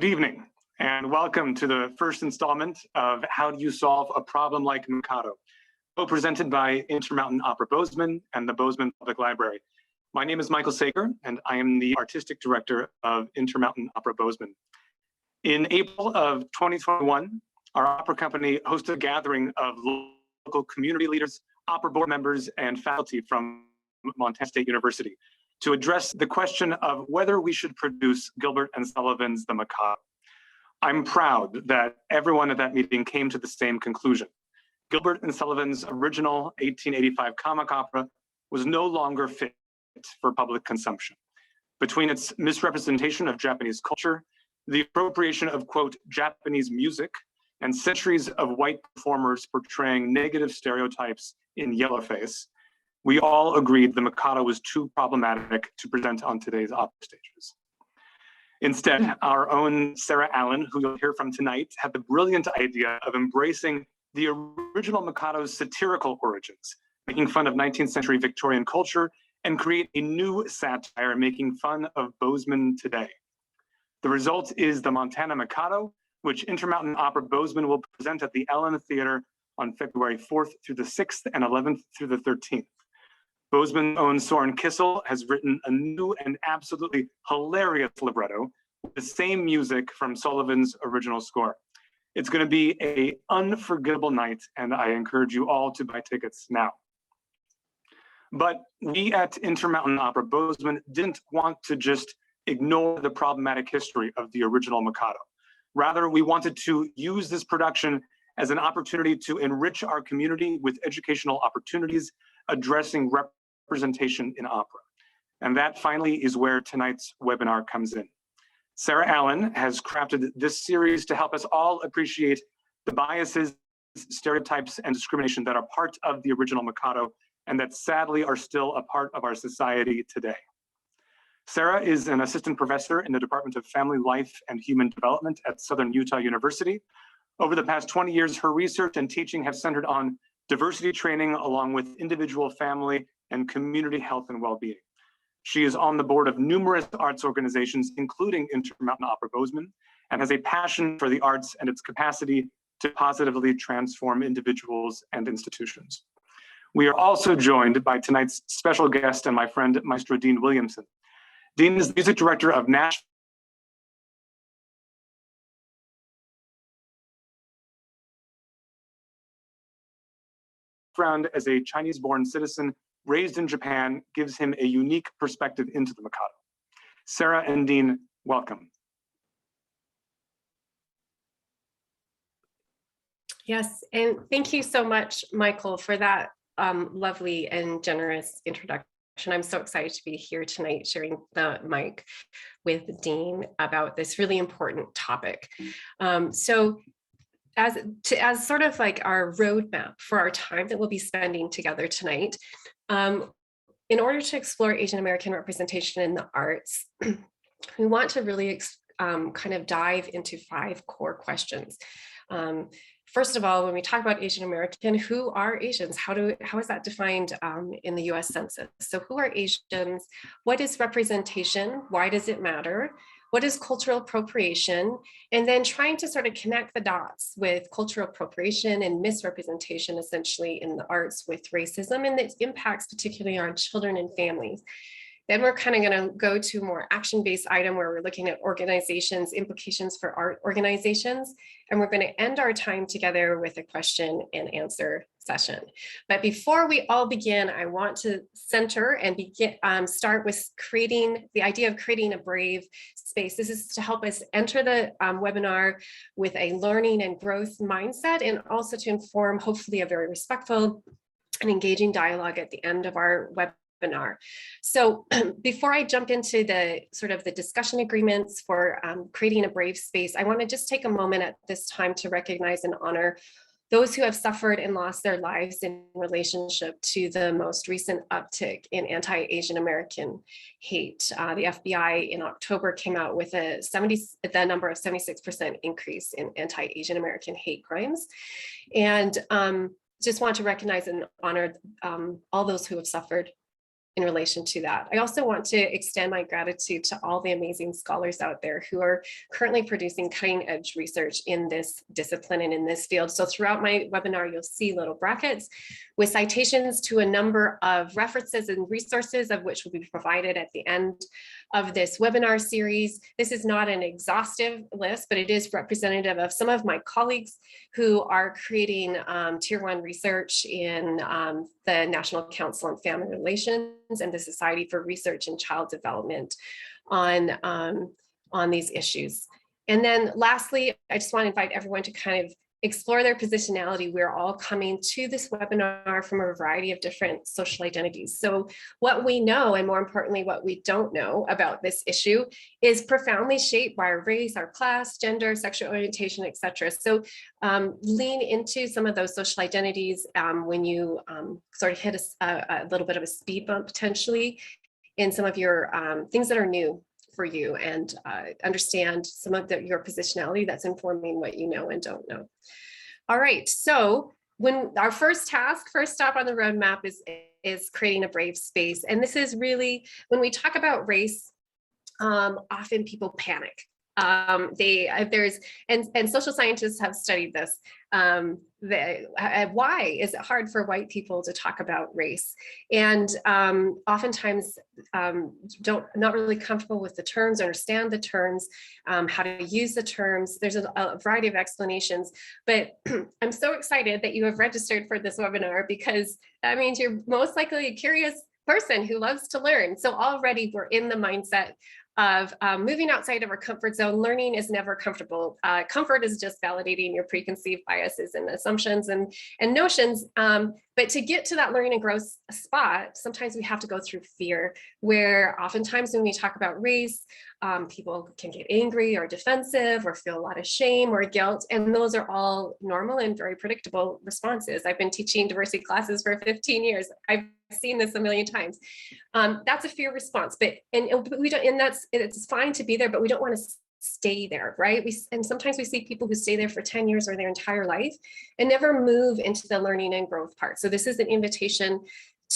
Good evening, and welcome to the first installment of How Do You Solve a Problem Like Mikado, co-presented by Intermountain Opera Bozeman and the Bozeman Public Library. My name is Michael Sager, and I am the Artistic Director of Intermountain Opera Bozeman. In April of 2021, our opera company hosted a gathering of local community leaders, opera board members, and faculty from Montana State University to address the question of whether we should produce Gilbert and Sullivan's The Mikado. I'm proud that everyone at that meeting came to the same conclusion. Gilbert and Sullivan's original 1885 comic opera was no longer fit for public consumption. Between its misrepresentation of Japanese culture, the appropriation of, quote, Japanese music, and centuries of white performers portraying negative stereotypes in yellowface, we all agreed the Mikado was too problematic to present on today's opera stages. Instead, our own Sarah Allen, who you'll hear from tonight, had the brilliant idea of embracing the original Mikado's satirical origins, making fun of 19th century Victorian culture, and create a new satire making fun of Bozeman today. The result is the Montana Mikado, which Intermountain Opera Bozeman will present at the Ellen Theater on February 4th through the 6th and 11th through the 13th. Bozeman's own Soren Kissel has written a new and absolutely hilarious libretto with the same music from Sullivan's original score. It's going to be an unforgettable night, and I encourage you all to buy tickets now. But we at Intermountain Opera Bozeman didn't want to just ignore the problematic history of the original Mikado. Rather, we wanted to use this production as an opportunity to enrich our community with educational opportunities addressing representation in opera. And that finally is where tonight's webinar comes in. Sarah Allen has crafted this series to help us all appreciate the biases, stereotypes, and discrimination that are part of the original Mikado and that sadly are still a part of our society today. Sarah is an assistant professor in the Department of Family Life and Human Development at Southern Utah University. Over the past 20 years, her research and teaching have centered on diversity training along with individual, family, and community health and well-being. She is on the board of numerous arts organizations, including Intermountain Opera Bozeman, and has a passion for the arts and its capacity to positively transform individuals and institutions. We are also joined by tonight's special guest and my friend, Maestro Dean Williamson. Dean is the music director of Nashville background as a Chinese-born citizen raised in Japan gives him a unique perspective into the Mikado. Sarah and Dean, welcome. Yes, and thank you so much, Michael, for that lovely and generous introduction. I'm so excited to be here tonight sharing the mic with Dean about this really important topic. So as sort of like our roadmap for our time that we'll be spending together tonight, in order to explore Asian American representation in the arts, we want to really kind of dive into 5 core questions. First of all, when we talk about Asian American, who are Asians? How is that defined in the US Census? So who are Asians? What is representation? Why does it matter? What is cultural appropriation? And then trying to sort of connect the dots with cultural appropriation and misrepresentation essentially in the arts with racism and its impacts particularly on children and families. Then we're kind of going to go to a more action-based item where we're looking at organizations, implications for art organizations, and we're going to end our time together with a question and answer session. But before we all begin, I want to center and start with creating the idea of creating a brave space. This is to help us enter the webinar with a learning and growth mindset, and also to inform hopefully a very respectful and engaging dialogue at the end of our webinar. So before I jump into the sort of the discussion agreements for creating a brave space, I want to just take a moment at this time to recognize and honor those who have suffered and lost their lives in relationship to the most recent uptick in anti-Asian American hate. The FBI in October came out with the number of 76% increase in anti-Asian American hate crimes. And just want to recognize and honor all those who have suffered in relation to that. I also want to extend my gratitude to all the amazing scholars out there who are currently producing cutting edge research in this discipline and in this field. So throughout my webinar, you'll see little brackets with citations to a number of references and resources, of which will be provided at the end of this webinar series. This is not an exhaustive list, but it is representative of some of my colleagues who are creating tier 1 research in the National Council on Family Relations and the Society for Research in Child Development on these issues. And then lastly, I just want to invite everyone to kind of explore their positionality. We're all coming to this webinar from a variety of different social identities. So what we know, and more importantly, what we don't know about this issue, is profoundly shaped by our race, our class, gender, sexual orientation, etc. So lean into some of those social identities when you sort of hit a little bit of a speed bump potentially in some of your things that are new for you, and understand some of your positionality that's informing what you know and don't know. All right, so when our first stop on the roadmap is creating a brave space. And this is really, when we talk about race, often people panic. Social scientists have studied this. Why is it hard for white people to talk about race? And oftentimes not really comfortable with the terms, understand the terms, how to use the terms. There's a variety of explanations, but I'm so excited that you have registered for this webinar, because that means you're most likely a curious person who loves to learn. So already we're in the mindset of moving outside of our comfort zone. Learning is never comfortable. Comfort is just validating your preconceived biases and assumptions and notions. But to get to that learning and growth spot, sometimes we have to go through fear, where oftentimes when we talk about race, people can get angry or defensive or feel a lot of shame or guilt. And those are all normal and very predictable responses. I've been teaching diversity classes for 15 years. I've seen this a million times. That's a fear response, but we don't, and it's fine to be there, but we don't want to stay there, right? And sometimes we see people who stay there for 10 years or their entire life and never move into the learning and growth part. So this is an invitation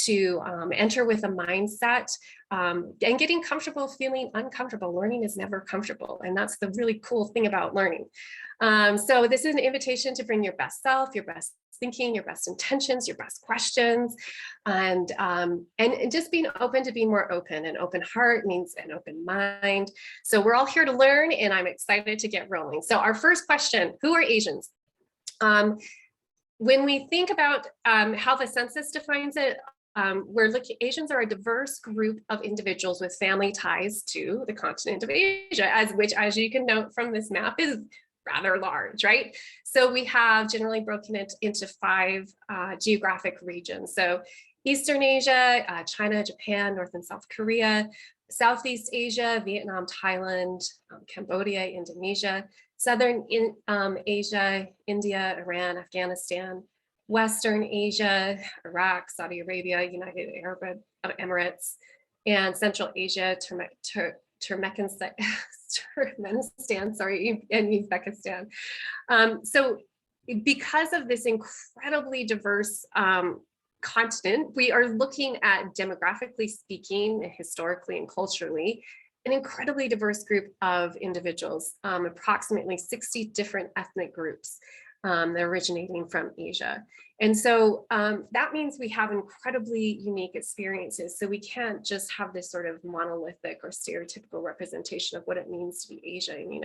to enter with a mindset and getting comfortable feeling uncomfortable. Learning is never comfortable, and that's the really cool thing about learning. So this is an invitation to bring your best self, your best thinking, your best intentions, your best questions, and just being open to be more open. An open heart means an open mind. So we're all here to learn, and I'm excited to get rolling. So our first question: who are Asians? When we think about how the census defines it, Asians are a diverse group of individuals with family ties to the continent of Asia, which, as you can note from this map, is rather large, right? So we have generally broken it into 5 geographic regions. So Eastern Asia, China, Japan, North and South Korea, Southeast Asia, Vietnam, Thailand, Cambodia, Indonesia, Southern Asia, India, Iran, Afghanistan, Western Asia, Iraq, Saudi Arabia, United Arab Emirates, and Central Asia, Turkmenistan, and Uzbekistan. So because of this incredibly diverse continent, we are looking at, demographically speaking, historically and culturally, an incredibly diverse group of individuals, approximately 60 different ethnic groups. They're originating from Asia. And so that means we have incredibly unique experiences. So we can't just have this sort of monolithic or stereotypical representation of what it means to be Asian in the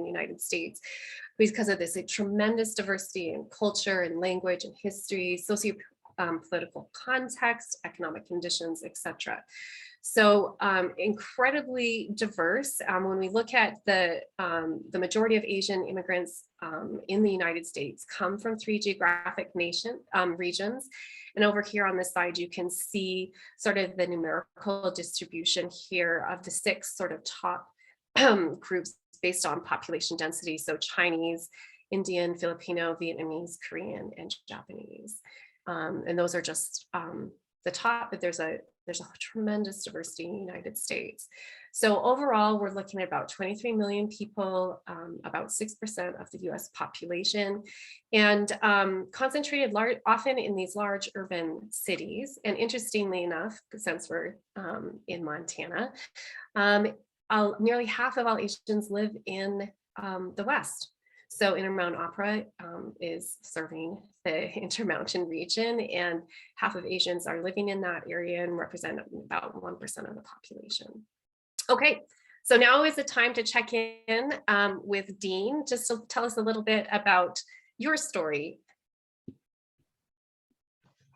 United States, because of this tremendous diversity in culture and language and history, socio-political context, economic conditions, etc. So incredibly diverse. When we look at the majority of Asian immigrants in the United States come from 3 geographic regions. And over here on this side, you can see sort of the numerical distribution here of the 6 sort of top groups based on population density. So Chinese, Indian, Filipino, Vietnamese, Korean, and Japanese. And those are just the top, but there's a tremendous diversity in the United States. So overall, we're looking at about 23 million people, about 6% of the US population, and concentrated often in these large urban cities. And interestingly enough, since we're in Montana, nearly half of all Asians live in the West. So Intermountain Opera is serving the Intermountain region, and half of Asians are living in that area and represent about 1% of the population. Okay, so now is the time to check in with Dean, just to tell us a little bit about your story.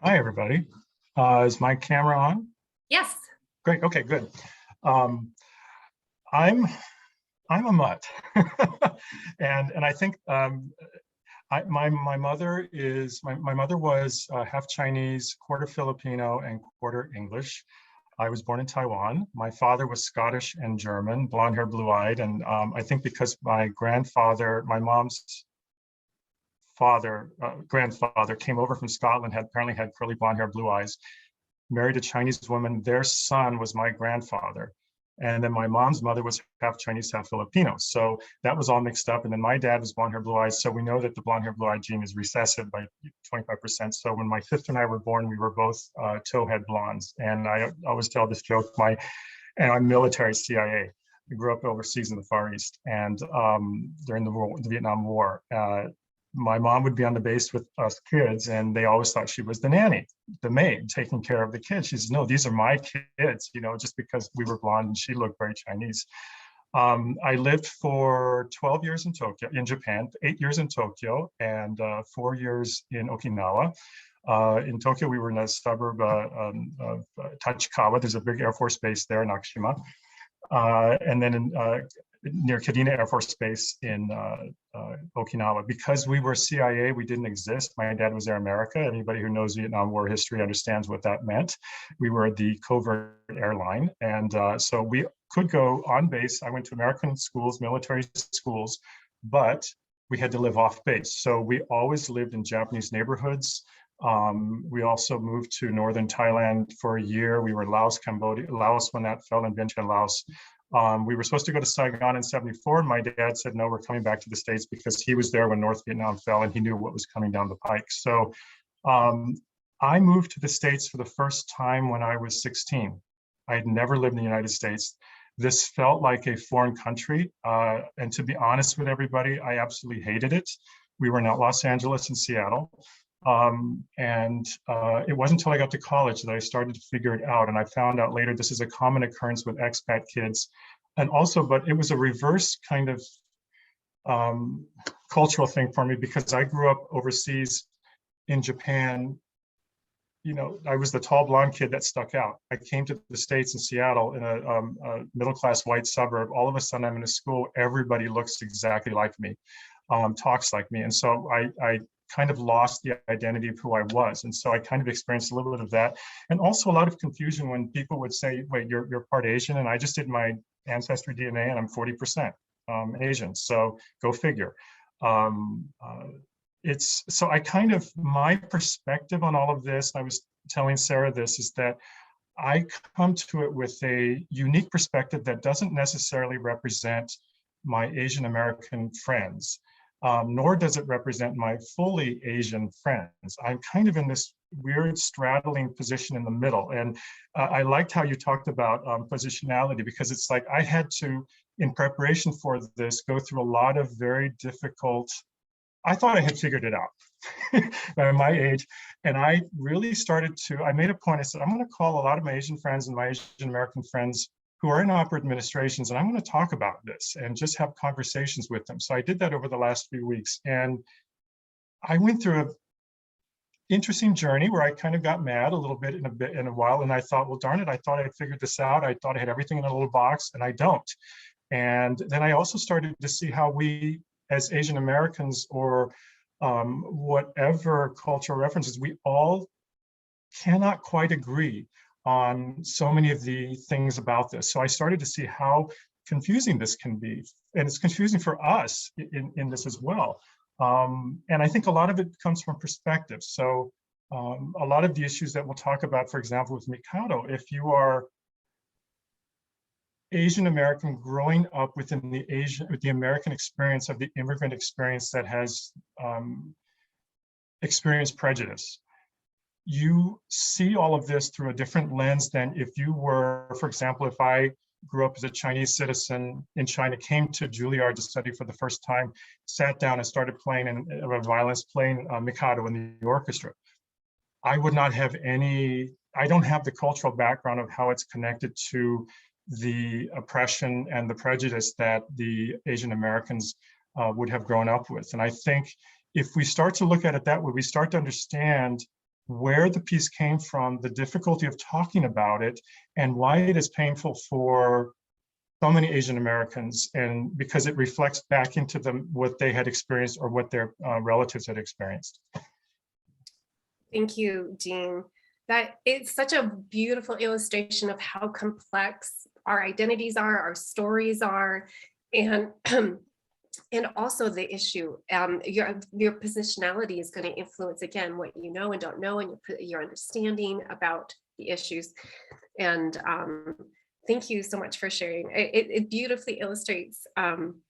Hi, everybody. Is my camera on? Yes. Great. Okay, good. I'm a mutt, and I think my mother was half Chinese, quarter Filipino, and quarter English. I was born in Taiwan. My father was Scottish and German, blonde hair, blue eyed, and I think because my grandfather, my mom's grandfather, came over from Scotland, apparently had curly blonde hair, blue eyes, married a Chinese woman. Their son was my grandfather. And then my mom's mother was half Chinese, half Filipino. So that was all mixed up. And then my dad was blonde hair, blue eyes. So we know that the blonde hair, blue eye gene is recessive by 25%. So when my sister and I were born, we were both towhead blondes. And I always tell this joke, and I'm military CIA. I grew up overseas in the Far East. And during the Vietnam War, my mom would be on the base with us kids, and they always thought she was the nanny, the maid, taking care of the kids. She says, no, these are my kids, just because we were blonde and she looked very Chinese. I lived for 12 years in Japan, 8 years in Tokyo, and 4 years in Okinawa. In Tokyo, we were in a suburb of Tachikawa. There's a big Air Force base there in Nakashima. And then near Kadena Air Force Base in Okinawa. Because we were CIA, we didn't exist. My dad was Air America. Anybody who knows Vietnam War history understands what that meant. We were the covert airline. And so we could go on base. I went to American schools, military schools, but we had to live off base. So we always lived in Japanese neighborhoods. We also moved to northern Thailand for a year. We were Laos, Cambodia, Laos when that fell, and Vientiane, Laos. We were supposed to go to Saigon in '74. And my dad said, no, we're coming back to the States, because he was there when North Vietnam fell and he knew what was coming down the pike. So I moved to the States for the first time when I was 16. I had never lived in the United States. This felt like a foreign country. And to be honest with everybody, I absolutely hated it. We were in Los Angeles and Seattle. It wasn't until I got to college that I started to figure it out. And I found out later this is a common occurrence with expat kids. And also, but it was a reverse kind of cultural thing for me, because I grew up overseas in Japan. I was the tall blonde kid that stuck out. I came to the States in Seattle in a middle-class white suburb. All of a sudden I'm in a school, everybody looks exactly like me, talks like me. And so I kind of lost the identity of who I was. And so I kind of experienced a little bit of that. And also a lot of confusion when people would say, wait, you're part Asian. And I just did my ancestry DNA and I'm 40% Asian. So go figure. So I kind of, my perspective on all of this, I was telling Sarah this, is that I come to it with a unique perspective that doesn't necessarily represent my Asian American friends. Nor does it represent my fully Asian friends. I'm kind of in this weird straddling position in the middle. And I liked how you talked about positionality, because it's like I had to, in preparation for this, go through a lot of very difficult, I thought I had figured it out by my age. And I really started to, I made a point, I said, I'm going to call a lot of my Asian friends and my Asian American friends who are in opera administrations, and I'm going to talk about this and just have conversations with them. So I did that over the last few weeks, and I went through an interesting journey where I kind of got mad a little bit in a while, and I thought, well, darn it, I thought I'd figured this out. I thought I had everything in a little box, and I don't. And then I also started to see how we, as Asian Americans, or whatever cultural references, we all cannot quite agree on so many of the things about this. So I started to see how confusing this can be. And it's confusing for us in this as well. And I think a lot of it comes from perspective. So a lot of the issues that we'll talk about, for example, with Mikado, if you are Asian American growing up within the American experience of the immigrant experience that has experienced prejudice, you see all of this through a different lens than if you were, for example, if I grew up as a Chinese citizen in China, came to Juilliard to study for the first time, sat down and started playing a violinist playing Mikado in the orchestra. I would not have I don't have the cultural background of how it's connected to the oppression and the prejudice that the Asian Americans would have grown up with. And I think if we start to look at it that way, we start to understand where the piece came from, the difficulty of talking about it, and why it is painful for so many Asian Americans, and because it reflects back into them what they had experienced or what their relatives had experienced. Thank you, Dean. That it's such a beautiful illustration of how complex our identities are, our stories are, and and also the issue. Your positionality is going to influence, again, what you know and don't know, and your understanding about the issues. And thank you so much for sharing. It beautifully illustrates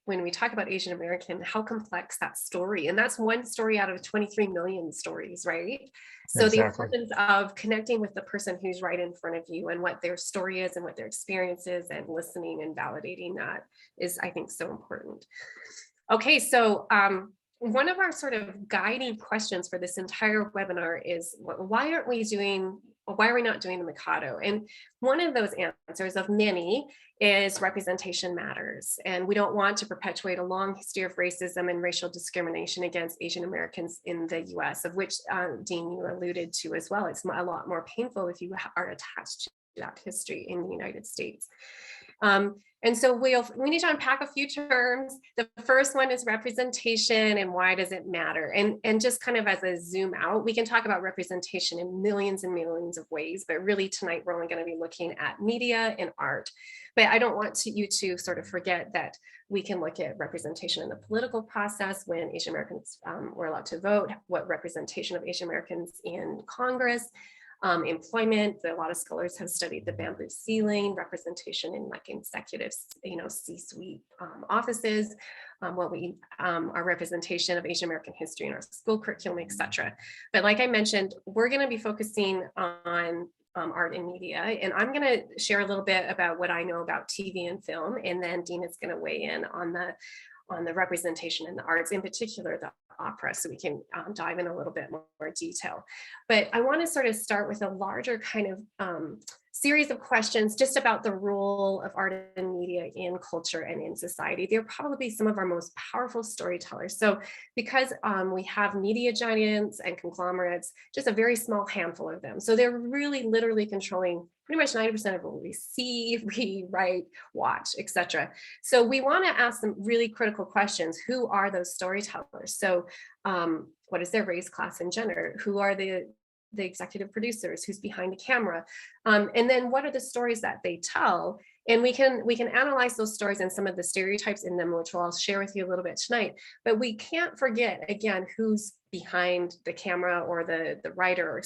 when we talk about Asian American, how complex that story, and that's one story out of 23 million stories, right? So Exactly. the importance of connecting with the person who's right in front of you and what their story is and what their experience is, and listening and validating that is, I think, so important. Okay, so one of our sort of guiding questions for this entire webinar is, why are we not doing the Mikado? And one of those answers of many is representation matters. And we don't want to perpetuate a long history of racism and racial discrimination against Asian Americans in the US, of which Dean, you alluded to as well. It's a lot more painful if you are attached to that history in the United States. And so we need to unpack a few terms. The first one is representation, and why does it matter? And just kind of as a zoom out, we can talk about representation in millions and millions of ways, but really tonight we're only going to be looking at media and art. But I don't want you to sort of forget that we can look at representation in the political process when Asian Americans were allowed to vote, what representation of Asian Americans in Congress, employment. A lot of scholars have studied the bamboo ceiling, representation in like executive, C-suite offices, our representation of Asian American history in our school curriculum, etc. But like I mentioned, we're going to be focusing on art and media, and I'm going to share a little bit about what I know about TV and film, and then Dean is going to weigh in on the representation in the arts, in particular the opera, so we can dive in a little bit more detail. But I want to sort of start with a larger kind of series of questions just about the role of art and media in culture and in society. They're probably some of our most powerful storytellers. So because we have media giants and conglomerates, just a very small handful of them. So they're really literally controlling pretty much 90% of what we see, read, write, watch, etc. So we want to ask some really critical questions. Who are those storytellers? So what is their race, class, and gender? Who are the executive producers? Who's behind the camera? And then what are the stories that they tell? And we can analyze those stories and some of the stereotypes in them, which I'll share with you a little bit tonight. But we can't forget, again, who's behind the camera or the writer,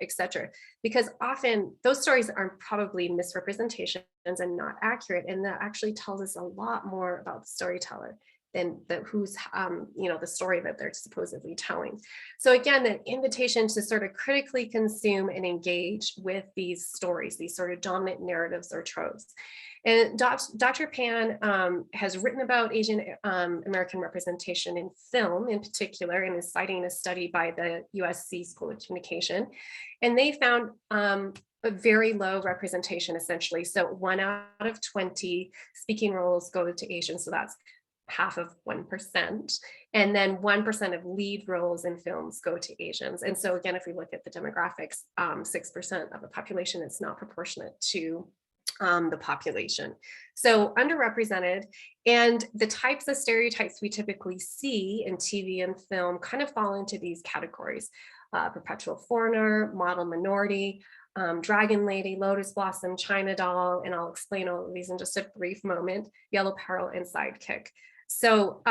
etc. Because often those stories are probably misrepresentations and not accurate, and that actually tells us a lot more about the storyteller than who's the story that they're supposedly telling. So again, an invitation to sort of critically consume and engage with these stories, these sort of dominant narratives or tropes. And Dr. Pan has written about Asian American representation in film in particular, and is citing a study by the USC School of Communication. And they found a very low representation, essentially. So 1 out of 20 speaking roles go to Asians. So that's half of 1%. And then 1% of lead roles in films go to Asians. And so again, if we look at the demographics, 6% of the population is not proportionate to the population. So underrepresented, and the types of stereotypes we typically see in TV and film kind of fall into these categories: perpetual foreigner, model minority, dragon lady, lotus blossom, China doll, and I'll explain all of these in just a brief moment, yellow peril, and sidekick. So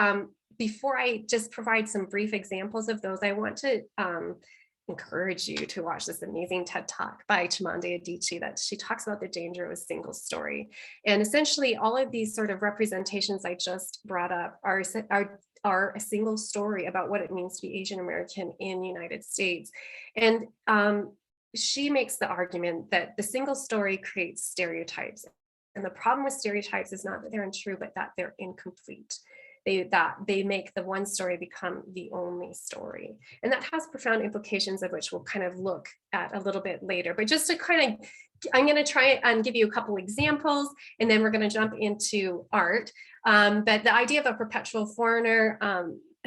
before I just provide some brief examples of those, I want to encourage you to watch this amazing TED Talk by Chimamanda Adichie that she talks about the danger of a single story. And essentially all of these sort of representations I just brought up are a single story about what it means to be Asian American in the United States. And she makes the argument that the single story creates stereotypes. And the problem with stereotypes is not that they're untrue, but that they're incomplete. They make the one story become the only story. And that has profound implications of which we'll kind of look at a little bit later. But just to kind of, I'm going to try and give you a couple examples, and then we're going to jump into art. But the idea of a perpetual foreigner,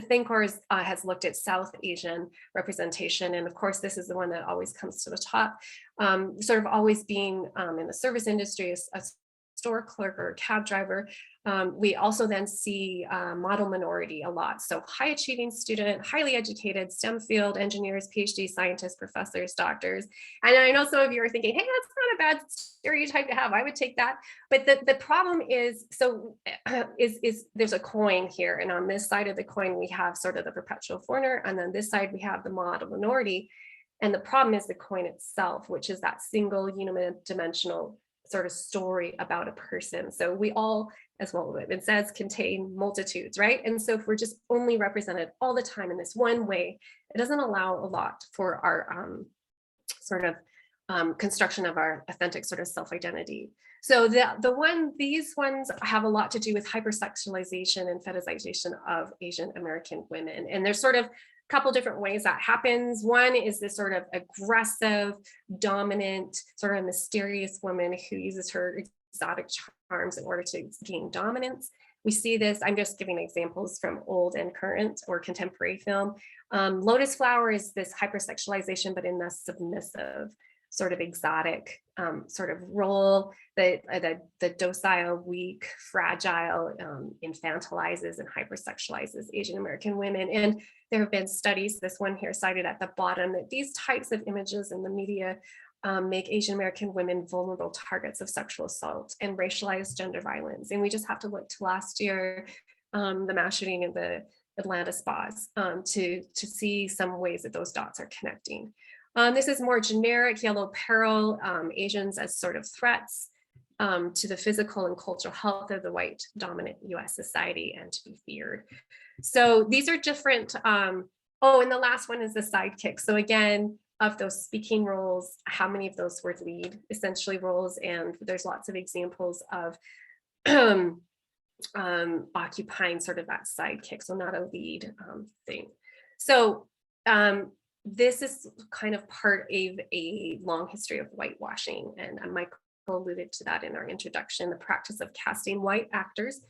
Thinkor has looked at South Asian representation. And of course, this is the one that always comes to the top, sort of always being in the service industry, a store clerk or a cab driver. We also then see model minority a lot. So high achieving student, highly educated, STEM field, engineers, PhD scientists, professors, doctors. And I know some of you are thinking, hey, that's not a bad stereotype to have. I would take that. But the problem is, there's a coin here. And on this side of the coin, we have sort of the perpetual foreigner. And then this side, we have the model minority. And the problem is the coin itself, which is that single unidimensional sort of story about a person. So we all, as Walt Whitman says, contain multitudes, right? And so if we're just only represented all the time in this one way, it doesn't allow a lot for our construction of our authentic sort of self-identity. So these ones have a lot to do with hypersexualization and fetishization of Asian American women. And there's sort of couple different ways that happens. One is this sort of aggressive, dominant, sort of mysterious woman who uses her exotic charms in order to gain dominance. We see this, I'm just giving examples from old and current or contemporary film. Lotus Flower is this hypersexualization, but in the submissive, sort of exotic sort of role that the docile, weak, fragile infantilizes and hypersexualizes Asian American women. And there have been studies, this one here cited at the bottom, that these types of images in the media make Asian American women vulnerable targets of sexual assault and racialized gender violence. And we just have to look to last year, the mass shooting in the Atlanta spas to see some ways that those dots are connecting. This is more generic, yellow peril, Asians as sort of threats to the physical and cultural health of the white dominant US society and to be feared. So these are different, and the last one is the sidekick. So again, of those speaking roles, how many of those were lead essentially roles? And there's lots of examples of occupying sort of that sidekick, so not a lead thing. So this is kind of part of a long history of whitewashing, and Michael alluded to that in our introduction, the practice of casting white actors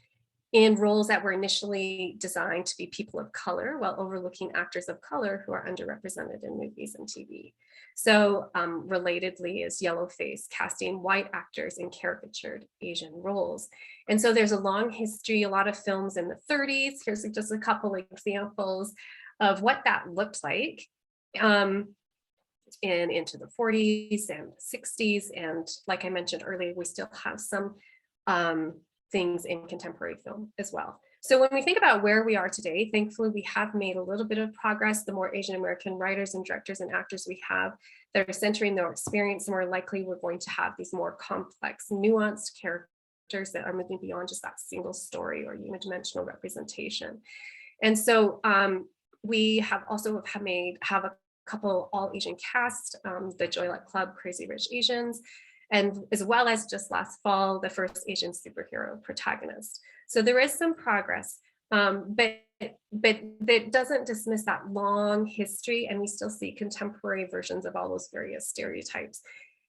in roles that were initially designed to be people of color while overlooking actors of color who are underrepresented in movies and TV. So relatedly is Yellowface, casting white actors in caricatured Asian roles. And so there's a long history, a lot of films in the 30s. Here's just a couple examples of what that looked like. And into the 40s and 60s. And like I mentioned earlier, we still have some things in contemporary film as well. So when we think about where we are today, thankfully, we have made a little bit of progress. The more Asian American writers and directors and actors we have that are centering their experience, the more likely we're going to have these more complex, nuanced characters that are moving beyond just that single story or unidimensional representation. And so we have also have a couple all Asian cast, the Joy Luck Club, Crazy Rich Asians, and as well as just last fall, the first Asian superhero protagonist. So there is some progress, but that doesn't dismiss that long history, and we still see contemporary versions of all those various stereotypes.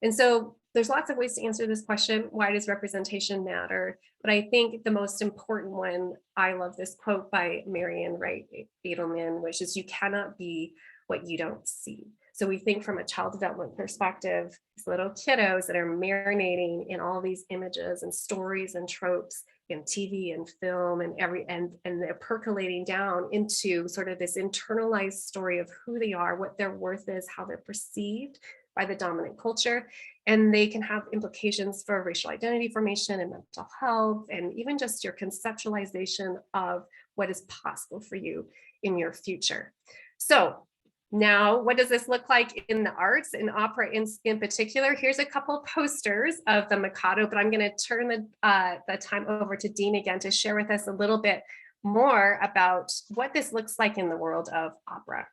And so there's lots of ways to answer this question, why does representation matter? But I think the most important one, I love this quote by Marian Wright Edelman, which is, you cannot be what you don't see. So we think from a child development perspective, these little kiddos that are marinating in all these images and stories and tropes in TV and film and they're percolating down into sort of this internalized story of who they are, what their worth is, how they're perceived by the dominant culture. And they can have implications for racial identity formation and mental health, and even just your conceptualization of what is possible for you in your future. So Now, what does this look like in the arts and opera in particular? Here's a couple posters of the Mikado, but I'm going to turn the time over to Dean again to share with us a little bit more about what this looks like in the world of opera.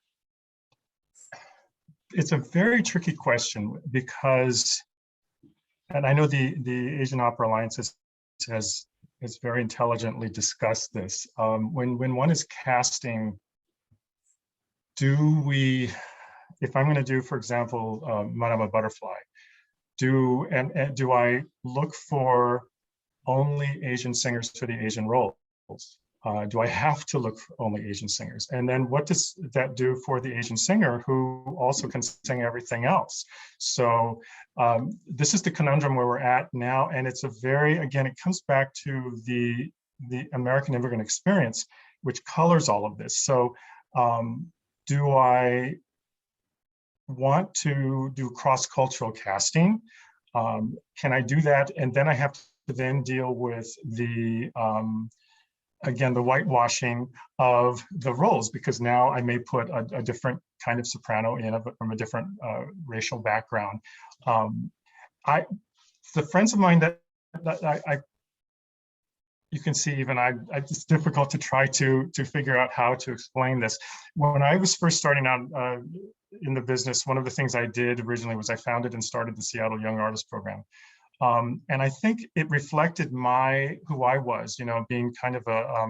It's a very tricky question because, and I know the Asian Opera Alliance has very intelligently discussed this. When one is casting, if I'm going to do, for example, Madame Butterfly, do I look for only Asian singers for the Asian roles? Do I have to look for only Asian singers? And then what does that do for the Asian singer who also can sing everything else? So this is the conundrum where we're at now. And it's again, it comes back to the American immigrant experience, which colors all of this. So do I want to do cross-cultural casting? Can I do that? And then I have to then deal with again, the whitewashing of the roles, because now I may put a different kind of soprano in from a different racial background. The friends of mine that you can see, even it's difficult to try to figure out how to explain this. When I was first starting out in the business, one of the things I did originally was I founded and started the Seattle Young Artist Program. And I think it reflected who I was, being kind of a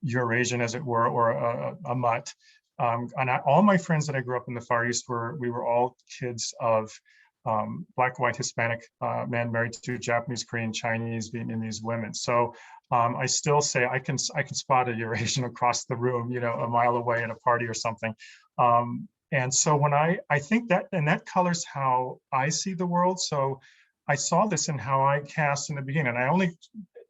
Eurasian, as it were, or a mutt. All my friends that I grew up in the Far East we were all kids of Black, white, Hispanic men married to Japanese, Korean, Chinese, Vietnamese women. So I still say I can spot a Eurasian across the room, a mile away at a party or something. And so when I think that colors how I see the world. So I saw this in how I cast in the beginning. And I only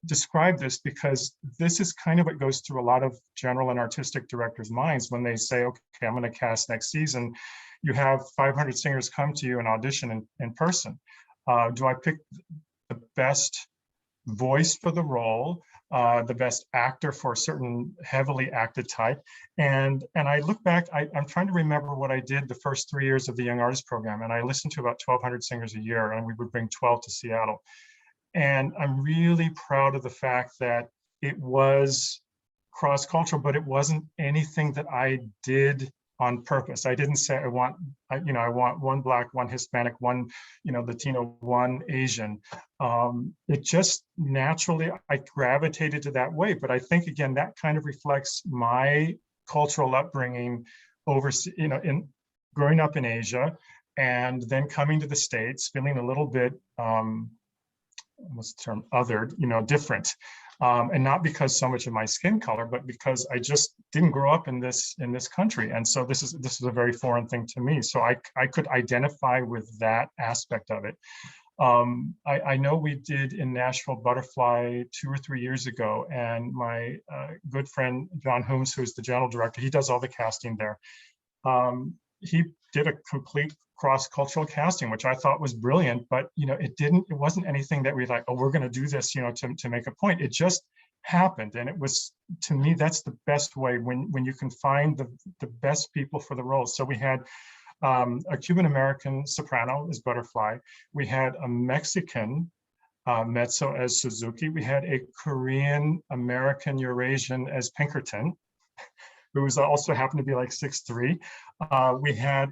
describe this because this is kind of what goes through a lot of general and artistic directors' minds when they say, okay, I'm going to cast next season. You have 500 singers come to you and audition in person. Do I pick the best voice for the role, the best actor for a certain heavily acted type? And I look back, I'm trying to remember what I did the first 3 years of the Young Artist Program, and I listened to about 1,200 singers a year, and we would bring 12 to Seattle. And I'm really proud of the fact that it was cross-cultural, but it wasn't anything that I did on purpose. I didn't say I want one Black, one Hispanic, one Latino, one Asian. It just naturally I gravitated to that way. But I think again that kind of reflects my cultural upbringing in growing up in Asia and then coming to the States, feeling a little bit what's the term, othered, different. And not because so much of my skin color, but because I just didn't grow up in this country. And so this is a very foreign thing to me. So I could identify with that aspect of it. I know we did in Nashville Butterfly 2 or 3 years ago, and my good friend John Holmes, who's the general director, he does all the casting there. He did a complete cross-cultural casting, which I thought was brilliant, but it wasn't anything that we like, oh, we're going to do this, to make a point. It just happened, and it was, to me, that's the best way when you can find the best people for the roles. So we had a Cuban American soprano as Butterfly. We had a Mexican mezzo as Suzuki. We had a Korean American Eurasian as Pinkerton, who was also happened to be like 6'3". We had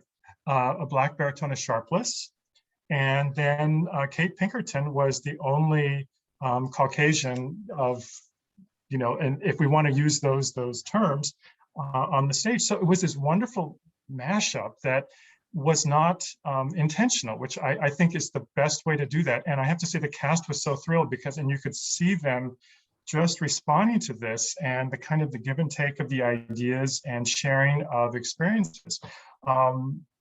a Black baritone as Sharpless, and then Kate Pinkerton was the only Caucasian of, and if we want to use those terms on the stage. So it was this wonderful mashup that was not intentional, which I think is the best way to do that. And I have to say the cast was so thrilled and you could see them just responding to this and the kind of the give and take of the ideas and sharing of experiences,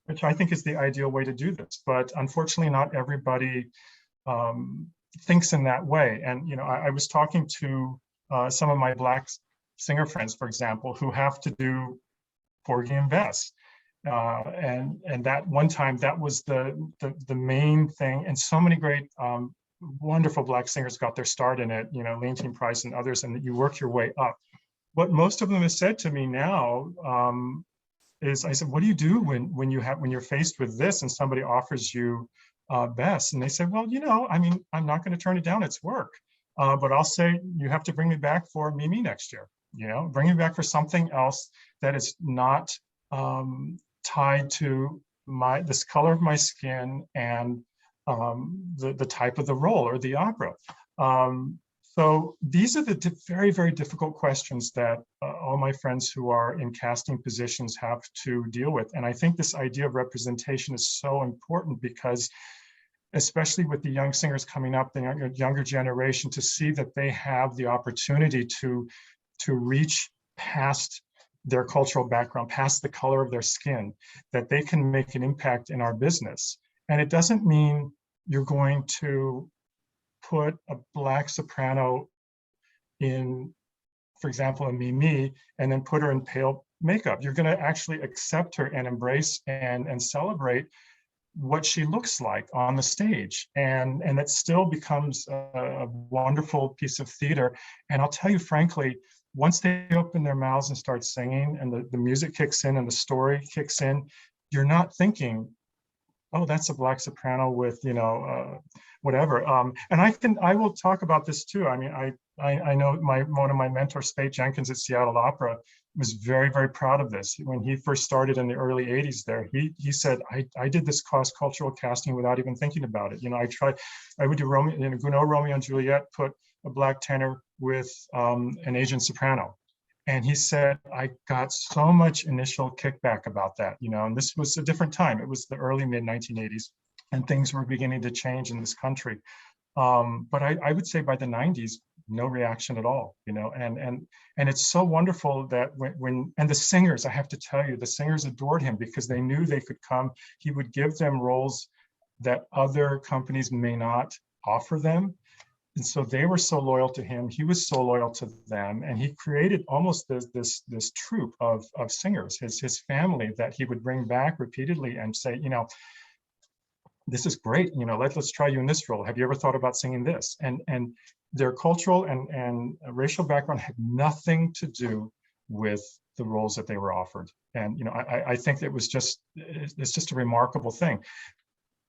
which I think is the ideal way to do this. But unfortunately, not everybody thinks in that way. And, I was talking to some of my Black singer friends, for example, who have to do Porgy and Bess. And that one time, that was the main thing. And so many great, wonderful Black singers got their start in it, Leontine Price and others, and you work your way up. What most of them have said to me now, is I said, what do you do when you're faced with this and somebody offers you best? And they said, well, I mean, I'm not going to turn it down. It's work. But I'll say, you have to bring me back for Mimi next year. Bring me back for something else that is not tied to this color of my skin and the type of the role or the opera. So these are the very, very difficult questions that all my friends who are in casting positions have to deal with. And I think this idea of representation is so important because, especially with the young singers coming up, the younger generation, to see that they have the opportunity to reach past their cultural background, past the color of their skin, that they can make an impact in our business. And it doesn't mean you're going to put a Black soprano in, for example, a Mimi, and then put her in pale makeup. You're going to actually accept her and embrace and celebrate what she looks like on the stage. And it still becomes a wonderful piece of theater. And I'll tell you, frankly, once they open their mouths and start singing and the music kicks in and the story kicks in, you're not thinking, oh, that's a Black soprano with, whatever. And I will talk about this too. I mean, I know one of my mentors, Spade Jenkins at Seattle Opera, was very, very proud of this. When he first started in the early 80s there, he said, I did this cross-cultural casting without even thinking about it. I would do Gounod, Romeo and Juliet, put a Black tenor with an Asian soprano. And he said, I got so much initial kickback about that, and this was a different time. It was the early mid-1980s, and things were beginning to change in this country. But I would say by the 90s, no reaction at all, and it's so wonderful that and the singers, I have to tell you, the singers adored him because they knew they could come. He would give them roles that other companies may not offer them. And so they were so loyal to him. He was so loyal to them. And he created almost this troupe of singers, his family, that he would bring back repeatedly and say, this is great. Let's try you in this role. Have you ever thought about singing this? And their cultural and racial background had nothing to do with the roles that they were offered. And, I think it's just a remarkable thing.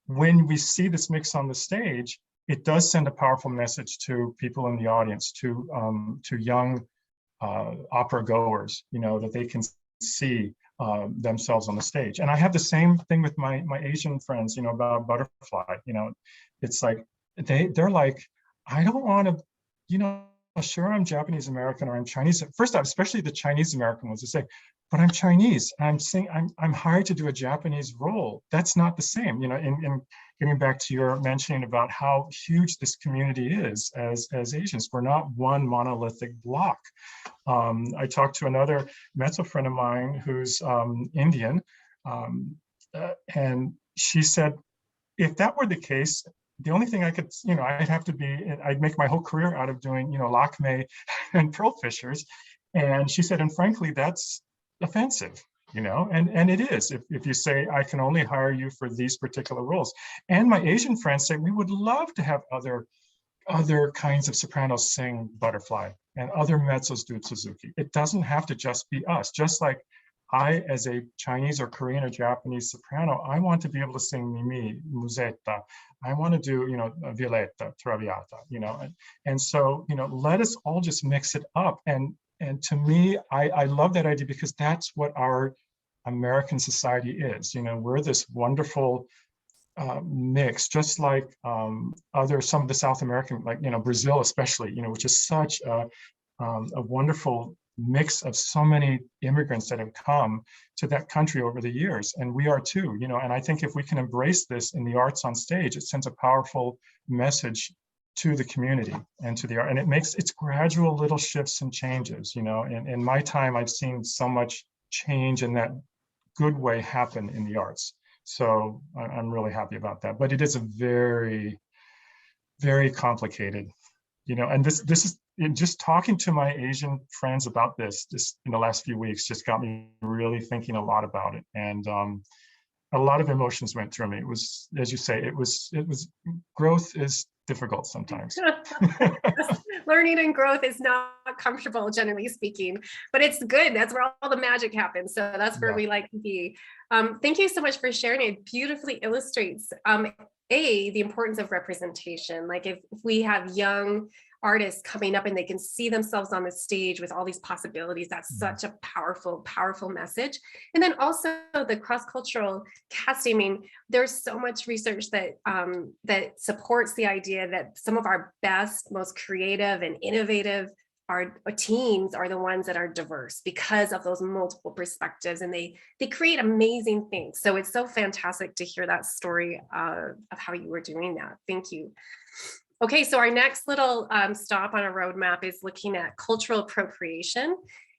When we see this mix on the stage, it does send a powerful message to people in the audience, to young opera goers, that they can see themselves on the stage. And I have the same thing with my Asian friends, about Butterfly. It's like they're like, I don't want to, sure, I'm Japanese American or I'm Chinese. First off, especially the Chinese American ones, to say, but I'm Chinese. I'm hired to do a Japanese role. That's not the same. In getting back to your mentioning about how huge this community is as Asians, we're not one monolithic block. I talked to another mezzo friend of mine who's Indian, and she said, if that were the case, the only thing I could, I'd make my whole career out of doing, lakme and pearl fishers. And she said, and frankly, that's offensive, and it is, if you say, I can only hire you for these particular roles. And my Asian friends say, we would love to have other kinds of sopranos sing Butterfly and other mezzos do Suzuki. It doesn't have to just be us. Just like I, as a Chinese or Korean or Japanese soprano, I want to be able to sing Mimi, Musetta. I want to do, Violetta, Traviata, and so, let us all just mix it up. And to me, I love that idea because that's what our American society is. We're this wonderful mix, just like some of the South American, like, Brazil especially, which is such a wonderful mix of so many immigrants that have come to that country over the years. And we are too, and I think if we can embrace this in the arts on stage, it sends a powerful message to the community and to the art. And it's gradual little shifts and changes, in my time, I've seen so much change in that good way happen in the arts. So I'm really happy about that, but it is a very, very complicated, and this is just talking to my Asian friends about this just in the last few weeks just got me really thinking a lot about it. And a lot of emotions went through me. It was, as you say, it was growth is difficult sometimes. Learning and growth is not comfortable, generally speaking, but it's good. That's where all the magic happens. So that's where we like to be. Thank you so much for sharing. It beautifully illustrates, the importance of representation. Like if we have young artists coming up and they can see themselves on the stage with all these possibilities, that's such a powerful, powerful message. And then also the cross-cultural casting. I mean, there's so much research that that supports the idea that some of our best, most creative and innovative teams are the ones that are diverse because of those multiple perspectives, and they create amazing things. So it's so fantastic to hear that story of how you were doing that. Thank you. Okay, so our next little stop on a roadmap is looking at cultural appropriation.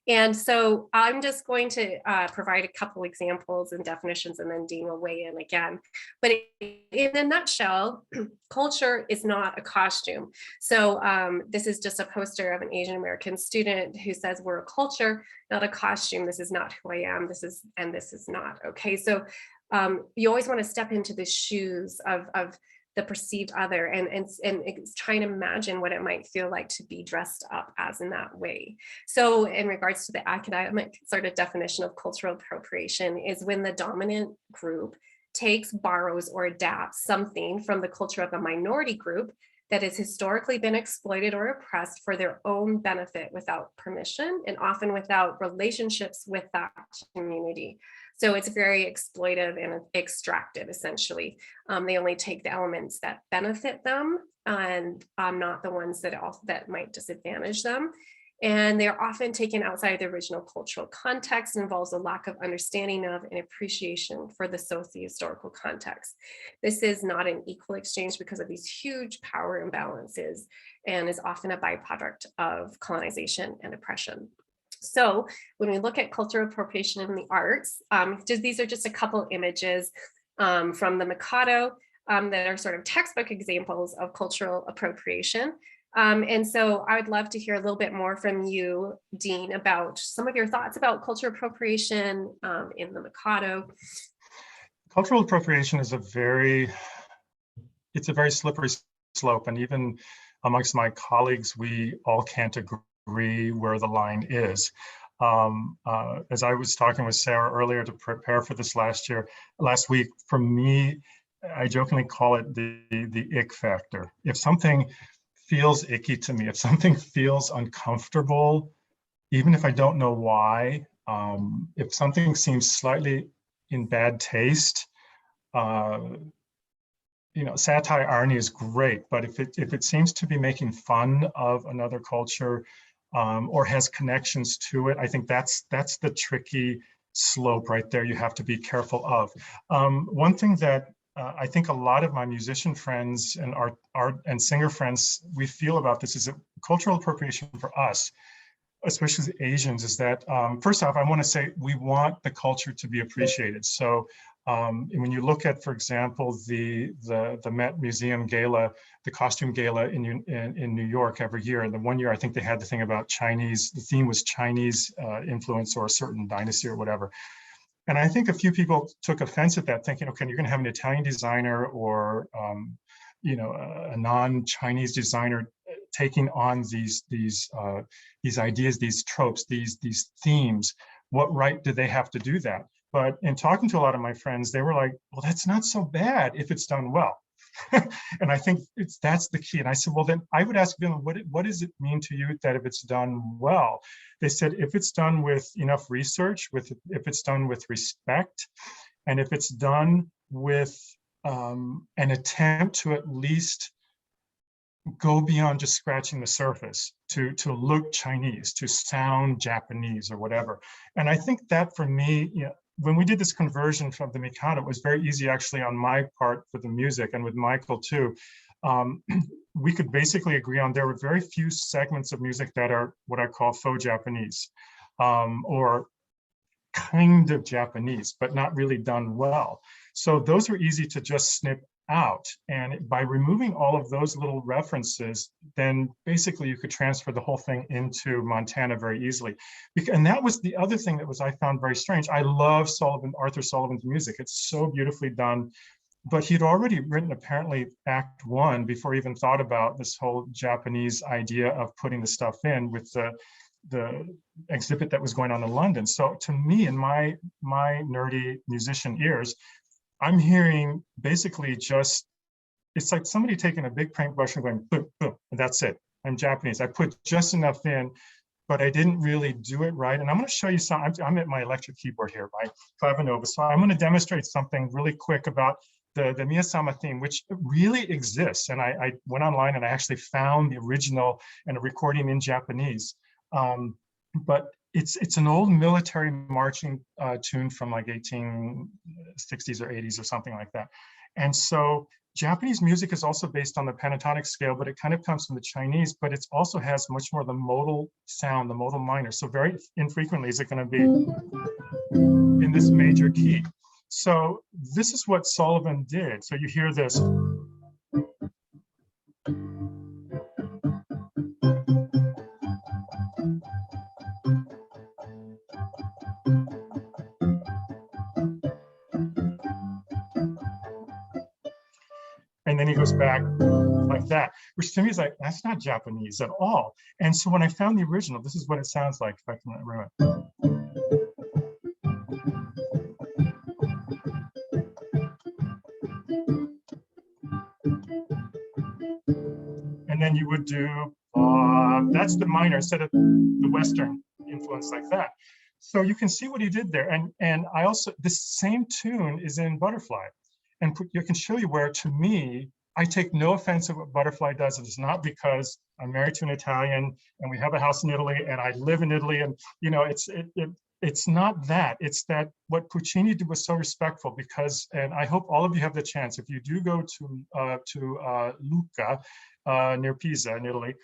And so I'm just going to provide a couple examples and definitions, and then Dean will weigh in again. But in a nutshell, culture is not a costume. So this is just a poster of an Asian American student who says, we're a culture, not a costume. This is not who I am. This is not. Okay, so you always want to step into the shoes of the perceived other and trying to imagine what it might feel like to be dressed up as in that way. So in regards to the academic sort of definition of cultural appropriation is when the dominant group takes, borrows, or adapts something from the culture of a minority group that has historically been exploited or oppressed for their own benefit without permission, and often without relationships with that community. So it's very exploitive and extractive, essentially. They only take the elements that benefit them and not the ones that might disadvantage them. And they're often taken outside the original cultural context, and involves a lack of understanding of and appreciation for the socio-historical context. This is not an equal exchange because of these huge power imbalances, and is often a byproduct of colonization and oppression. So when we look at cultural appropriation in the arts, these are just a couple images from the Mikado that are sort of textbook examples of cultural appropriation. And so I would love to hear a little bit more from you, Dean, about some of your thoughts about cultural appropriation in the Mikado. Cultural appropriation is a very slippery slope, and even amongst my colleagues, we all can't agree where the line is. As I was talking with Sarah earlier to prepare for this last week, for me, I jokingly call it the ick factor. If something feels icky to me, if something feels uncomfortable, even if I don't know why, if something seems slightly in bad taste, satire, irony is great, but if it seems to be making fun of another culture or has connections to it, I think that's the tricky slope right there you have to be careful of. One thing that I think a lot of my musician friends and art and singer friends, we feel about this is that cultural appropriation for us, especially Asians, is that first off, I want to say we want the culture to be appreciated. So when you look at, for example, the Met Museum Gala, the costume gala in New York every year, and the one year I think they had the thing about Chinese, the theme was Chinese influence or a certain dynasty or whatever. And I think a few people took offense at that, thinking, okay, you're going to have an Italian designer or a non-Chinese designer taking on these ideas, these tropes, these themes. What right do they have to do that? But in talking to a lot of my friends, they were like, well, that's not so bad if it's done well. And I think that's the key. And I said, well, then I would ask them, what does it mean to you that if it's done well? They said, if it's done with enough research, if it's done with respect, and if it's done with an attempt to at least go beyond just scratching the surface, to look Chinese, to sound Japanese or whatever. And I think that for me, when we did this conversion from the Mikado, it was very easy actually on my part for the music, and with Michael too. We could basically agree on there were very few segments of music that are what I call faux Japanese, or kind of Japanese, but not really done well. So those were easy to just snip out. And by removing all of those little references, then basically you could transfer the whole thing into Montana very easily. And that was the other thing that I found very strange. I love Arthur Sullivan's music. It's so beautifully done. But he'd already written apparently Act One before he even thought about this whole Japanese idea of putting the stuff in with the exhibit that was going on in London. So to me, in my nerdy musician ears, I'm hearing basically just, it's like somebody taking a big paintbrush and going boom, boom, and that's it. I'm Japanese. I put just enough in, but I didn't really do it right. And I'm going to show you some. I'm at my electric keyboard here, my Clavinova. So I'm going to demonstrate something really quick about the Miyasama theme, which really exists. And I went online and I actually found the original and a recording in Japanese. But it's an old military marching tune from like 1860s or 80s or something like that. And so Japanese music is also based on the pentatonic scale, but it kind of comes from the Chinese, but it also has much more the modal sound, the modal minor. So very infrequently is it going to be in this major key. So this is what Sullivan did. So you hear this. And then he goes back like that, which to me is like, that's not Japanese at all. And so when I found the original, this is what it sounds like, if I can remember it. And then you would do, that's the minor instead of the Western influence like that. So you can see what he did there. And I also, this same tune is in Butterfly. And you can show you where, to me, I take no offense at what Butterfly does. It's not because I'm married to an Italian and we have a house in Italy and I live in Italy. And, you know, it's not that. It's that what Puccini did was so respectful because, and I hope all of you have the chance, if you do go to Lucca, near Pisa in Italy,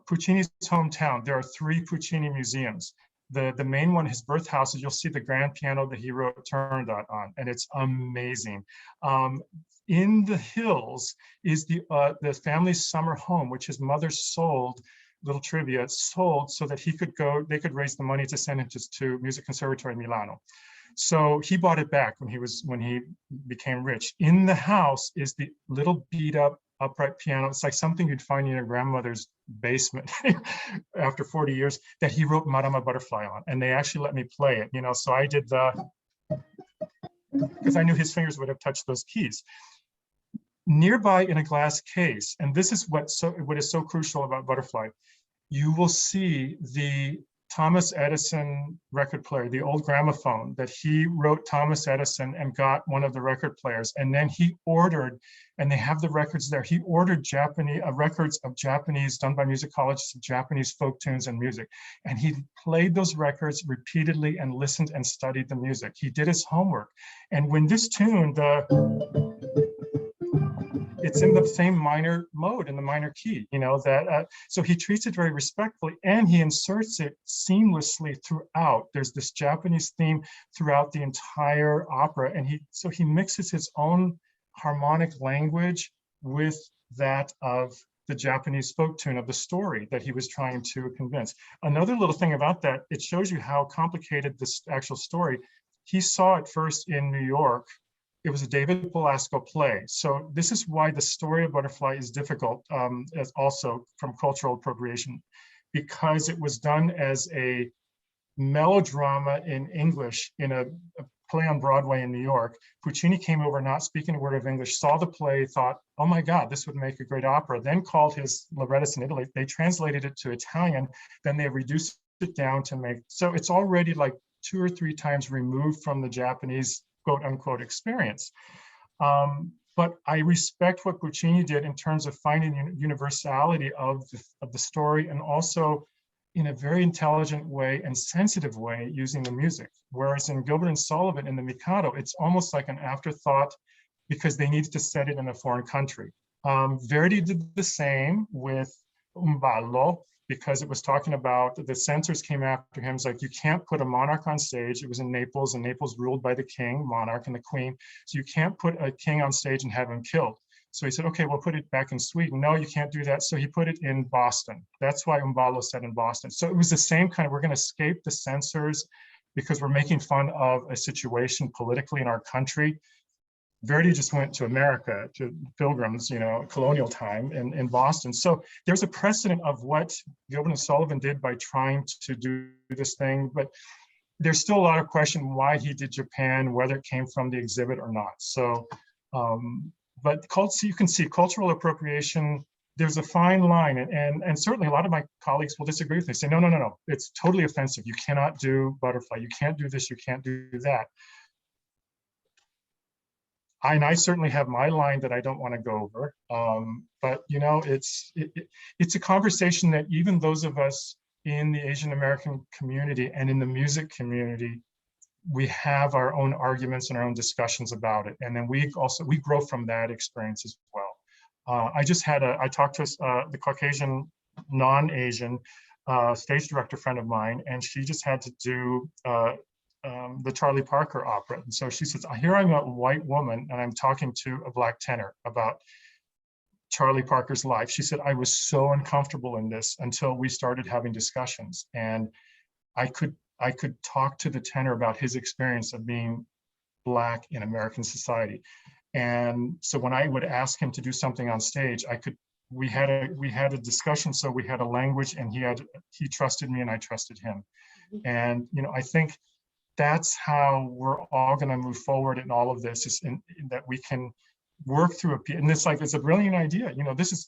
Puccini's hometown, there are 3 Puccini museums. The main one, his birth house, is you'll see the grand piano that he wrote Turandot on, and it's amazing. In the hills is the family's summer home, which his mother sold, little trivia, sold so that he could go, they could raise the money to send him to Music Conservatory in Milano. So he bought it back when he became rich. In the house is the little beat up upright piano. It's like something you'd find in your grandmother's basement after 40 years that he wrote Marama Butterfly on. And they actually let me play it, you know, so I did because I knew his fingers would have touched those keys. Nearby in a glass case, and this is what is so crucial about Butterfly, you will see the Thomas Edison record player, the old gramophone that he wrote Thomas Edison and got one of the record players. And then he ordered, and they have the records there, he ordered records of Japanese, done by musicologists, of Japanese folk tunes and music. And he played those records repeatedly and listened and studied the music. He did his homework. And when this tune, it's in the same minor mode, in the minor key, you know, that, so he treats it very respectfully and he inserts it seamlessly throughout. There's this Japanese theme throughout the entire opera. And so he mixes his own harmonic language with that of the Japanese folk tune of the story that he was trying to convince. Another little thing about that, it shows you how complicated this actual story. He saw it first in New York. It was a David Belasco play. So this is why the story of Butterfly is difficult, as also from cultural appropriation, because it was done as a melodrama in English in a play on Broadway in New York. Puccini came over not speaking a word of English, saw the play, thought, oh my God, this would make a great opera, then called his librettists in Italy. They translated it to Italian, then they reduced it down to make, so it's already like 2 or 3 times removed from the Japanese quote unquote experience. But I respect what Puccini did in terms of finding universality of the story, and also in a very intelligent way and sensitive way using the music. Whereas in Gilbert and Sullivan in the Mikado, it's almost like an afterthought because they needed to set it in a foreign country. Verdi did the same with Un Ballo, because it was talking about, the censors came after him. It's like, you can't put a monarch on stage. It was in Naples, and Naples ruled by the king, monarch, and the queen. So you can't put a king on stage and have him killed. So he said, okay, we'll put it back in Sweden. No, you can't do that. So he put it in Boston. That's why Umbalo said in Boston. So it was the same kind of, we're going to escape the censors because we're making fun of a situation politically in our country. Verdi just went to America, to Pilgrims, colonial time in Boston. So there's a precedent of what Gilbert and Sullivan did by trying to do this thing, but there's still a lot of question why he did Japan, whether it came from the exhibit or not. So, but you can see cultural appropriation, there's a fine line, and certainly a lot of my colleagues will disagree with me, say, no, it's totally offensive. You cannot do butterfly, you can't do this, you can't do that. I certainly have my line that I don't want to go over, but it's a conversation that even those of us in the Asian American community and in the music community, we have our own arguments and our own discussions about it, and then we grow from that experience as well. I talked to the Caucasian non-Asian stage director friend of mine, and she just had to do the Charlie Parker opera. And so she says, here I'm a white woman and I'm talking to a Black tenor about Charlie Parker's life. She said, I was so uncomfortable in this until we started having discussions. And I could talk to the tenor about his experience of being Black in American society. And so when I would ask him to do something on stage, we had a discussion. So we had a language, and he trusted me and I trusted him. And, I think that's how we're all going to move forward in all of this, is that we can work through and it's a brilliant idea. This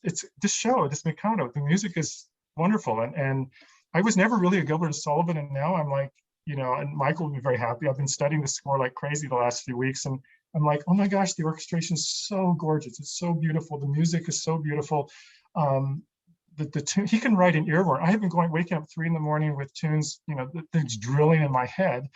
Mikado, the music is wonderful. And I was never really a Gilbert and Sullivan, and now I'm like, and Michael will be very happy. I've been studying the score like crazy the last few weeks, and I'm like, oh my gosh, the orchestration is so gorgeous. It's so beautiful. The music is so beautiful. The tune, he can write an earworm. I have been waking up 3 a.m. with tunes, that's drilling in my head.